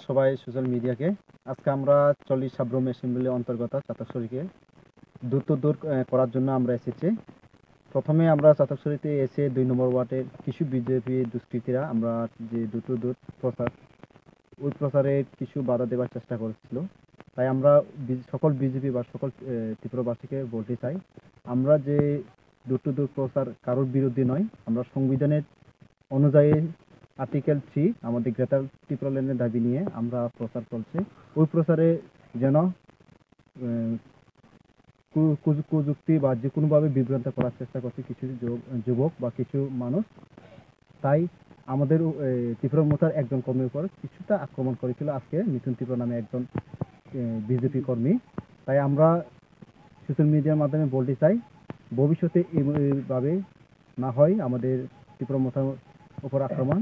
সবাই সোশ্যাল মিডিয়াকে আজকে আমরা 40 সাব্রুম অ্যাসেম্বলি অন্তর্গত চাতকছড়িকে দূর করার জন্য আমরা এসেছি। প্রথমে আমরা চাতকছড়িতে এসে 2 নম্বর ওয়ার্ডের কিছু বিজেপি দুষ্কৃতীরা আমরা যে দূর প্রচার ওই প্রচারে কিছু বাধা দেওয়ার চেষ্টা করেছিল। তাই আমরা সকল বিজেপি বা সকল ত্রিপুরাবাসীকে বলতে চাই, আমরা যে দূর প্রচার কারোর বিরুদ্ধে নয়, আমরা সংবিধানের অনুযায়ী আর্টিকেল 3 আমাদের গ্রেটার ত্রিপুরাল্যান্ডের দাবি নিয়ে আমরা প্রচার চলছে। ওই প্রচারে যেন কুযুক্তি বা যে কোনোভাবে বিভ্রান্ত করার চেষ্টা করছে কিছু যুবক বা কিছু মানুষ। তাই আমাদের ত্রিপুরা মোর্চার একজন কর্মীর উপর কিছুটা আক্রমণ করেছিল আজকে মিথুন ত্রিপুরা নামে একজন বিজেপি কর্মী। তাই আমরা সোশ্যাল মিডিয়ার মাধ্যমে বলতে চাই, ভবিষ্যতে এইভাবে না হয় আমাদের ত্রিপুরা মোর্চার উপর আক্রমণ।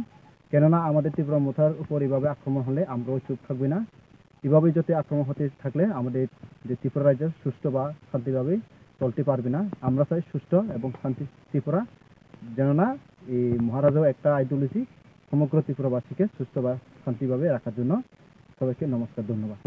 কেননা আমাদের ত্রিপুরা মোর্চার উপর এভাবে আক্রমণ হলে আমরাও চুপ থাকবে না। এভাবে যদি আক্রমণ হতে থাকলে আমাদের যে ত্রিপুরা রাজ্য সুষ্ঠু বা শান্তিভাবে চলতে পারবে না। আমরা চাই সুষ্ঠু এবং শান্তি ত্রিপুরা, যেন না এই মহারাজাও একটা আইডিওলজি সমগ্র ত্রিপুরাবাসীকে সুস্থ বা শান্তিভাবে রাখার জন্য। সবাইকে নমস্কার, ধন্যবাদ।